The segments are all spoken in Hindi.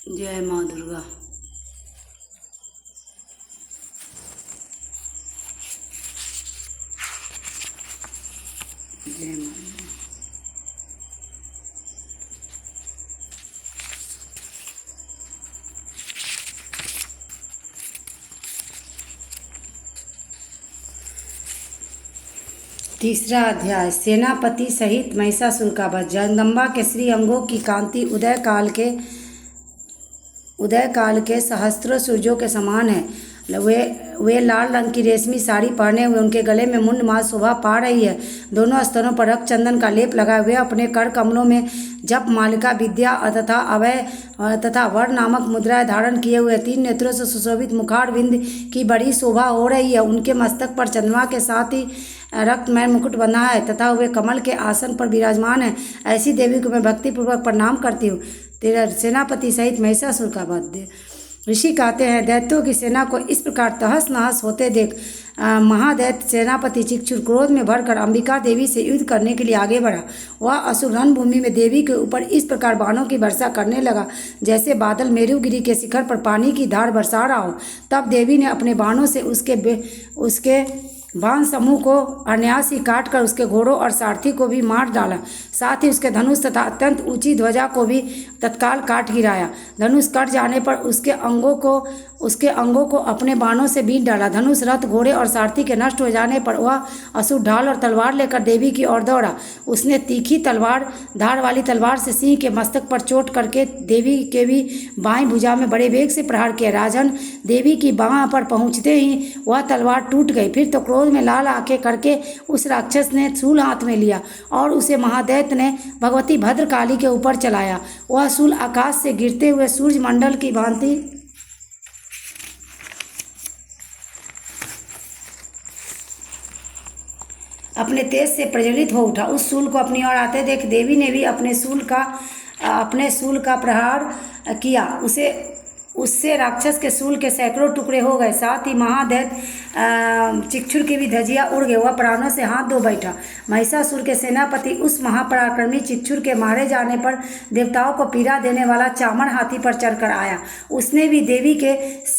जय माँ दुर्गा। जय माँ दुर्गा। तीसरा अध्याय सेनापति सहित महिषासुर का वध। जगदम्बा के श्री अंगों की कांति उदय काल के सहस्त्रों सूर्यों के समान है। वे लाल रंग की रेशमी साड़ी पहने हुए, उनके गले में मुंडमाल शोभा पा रही है। दोनों स्तनों पर रक्त चंदन का लेप लगाए हुए, अपने कर कमलों में जप मालिका विद्या तथा अभय तथा वर नामक मुद्राएं धारण किए हुए, 3 नेत्रों से सुशोभित मुखार बिंद की बड़ी शोभा हो रही है। उनके मस्तक पर चंद्रमा के साथ ही रक्तमय मुकुट बंधा है तथा वे कमल के आसन पर विराजमान है। ऐसी देवी को मैं भक्तिपूर्वक प्रणाम करती हूँ। तेरा सेनापति सहित महिषासुर का वध। ऋषि कहते हैं, दैत्यों की सेना को इस प्रकार तहस नहस होते देख महादैत्य सेनापति चिक्षुर क्रोध में भरकर अंबिका देवी से युद्ध करने के लिए आगे बढ़ा। वह असुर रणभूमि में देवी के ऊपर इस प्रकार बाणों की वर्षा करने लगा जैसे बादल मेरुगिरी के शिखर पर पानी की धार बरसा रहा हो। तब देवी ने अपने बाणों से उसके बाण समूह को अनायास ही काट कर उसके घोड़ों और सारथी को भी मार डाला। साथ ही उसके धनुष तथा अत्यंत ऊंची ध्वजा को भी तत्काल काट गिराया। धनुष कट जाने पर उसके अंगों को अपने बाणों से बीन डाला। धनुष, रथ, घोड़े और सारथी के नष्ट हो जाने पर वह असुर ढाल और तलवार लेकर देवी की ओर दौड़ा। उसने तीखी धार वाली तलवार से सिंह के मस्तक पर चोट करके देवी के भी बाएं भुजा में बड़े वेग से प्रहार किया। राजन, देवी की बाह पर पहुंचते ही वह तलवार टूट गई। फिर तो क्रोध में लाल आंखें करके उस राक्षस ने शूल हाथ में लिया और उसे महादैत्य ने भगवती भद्रकाली के ऊपर चलाया। वह शूल आकाश से गिरते हुए सूर्यमंडल की भांति अपने तेज से प्रज्वलित हो उठा। उस शूल को अपनी ओर आते देख देवी ने भी अपने शूल का प्रहार किया। उससे राक्षस के शूल के सैकड़ों टुकड़े हो गए। साथ ही महादैत्य चिक्षुर की भी धजिया उड़ गई। वह प्राणों से हाथ धो बैठा। महिषासुर के सेनापति उस महापराक्रमी चिक्षुर के मारे जाने पर देवताओं को पीड़ा देने वाला चामर हाथी पर चढ़कर आया। उसने भी देवी के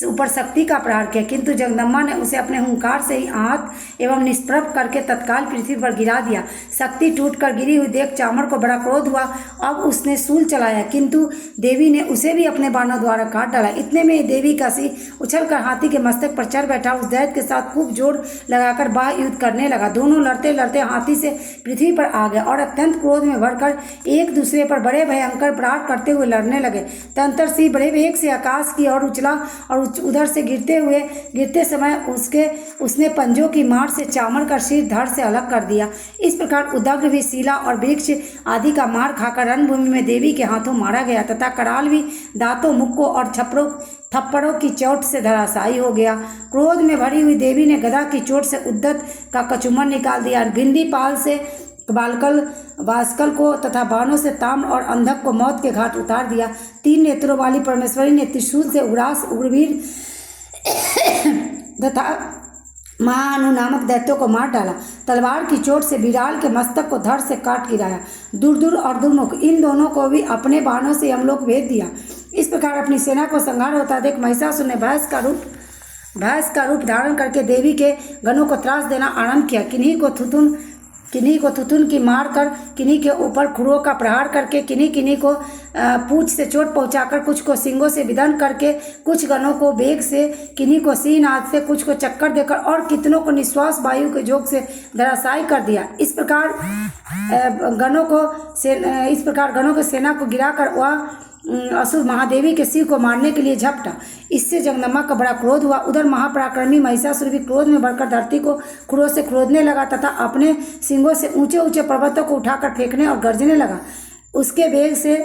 ऊपर शक्ति का प्रहार किया, किंतु जगदम्बा ने उसे अपने हुंकार से ही आहत एवं निष्प्रभ करके तत्काल पृथ्वी पर गिरा दिया। शक्ति टूटकर गिरी हुई देख चामर को बड़ा क्रोध हुआ। अब उसने शूल चलाया, किंतु देवी ने उसे भी अपने बाणों द्वारा काट डाला। इतने में देवी का सिंह उछलकर हाथी के मस्तक पर चढ़ बैठा। उस दैत्य के साथ खूब जोर लगाकर बाह्य युद्ध करने लगा। दोनों लड़ते लड़ते हाथी से पृथ्वी पर आ गए और अत्यंत क्रोध में भरकर एक दूसरे पर बड़े भयंकर प्रहार करते हुए लड़ने लगे। तंत्र सिंह बड़े वेग से आकाश की ओर उछला और उधर से गिरते समय उसने पंजों की मार से चामर का सिर धड़ से अलग कर दिया। इस प्रकार उदग्र भी शिला और वृक्ष आदि का मार खाकर रणभूमि में देवी के हाथों मारा गया तथा कराल भी दांतों, मुक्कों और थप्पड़ों की चोट से धराशायी हो गया। क्रोध में भरी हुई देवी ने गदा की चोट से उद्दत का कचुमर निकाल दिया। भिंदी पाल से बास्कल को तथा बाणों से ताम्र और अंधक को मौत के घाट उतार दिया। 3 नेत्रों वाली परमेश्वरी ने त्रिशूल से उग्रास, उग्रवीर तथा महाअनु नामक दैत्यों को मार डाला। तलवार की चोट से विराल के मस्तक को धड़ से काट गिराया। दूर और दुर्मुख इन दोनों को भी अपने बाणों से यमलोक भेज दिया। इस प्रकार अपनी सेना को संहार होता देख महिषासुर ने भैंस का रूप धारण करके देवी के गणों को त्रास देना आरंभ किया। किन्हीं को थुथुन की मार कर, किन्हीं के ऊपर खुरों का प्रहार करके, किन्हीं को पूंछ से चोट पहुंचाकर, कुछ को सिंगों से विदन करके, कुछ गणों को बेग से, किन्हीं को सीनाद से, कुछ को चक्कर देकर और कितनों को निश्वास वायु के जोग से धराशायी कर दिया। इस प्रकार गणों को सेना को गिराकर वह असुर महादेवी के सिर को मारने के लिए झपटा। इससे जगदम्बा का बड़ा क्रोध हुआ। उधर महापराक्रमी महिषासुर भी क्रोध में भरकर धरती को खुरों से खोदने लगा तथा अपने सिंगों से ऊंचे ऊंचे पर्वतों को उठाकर फेंकने और गरजने लगा। उसके वेग से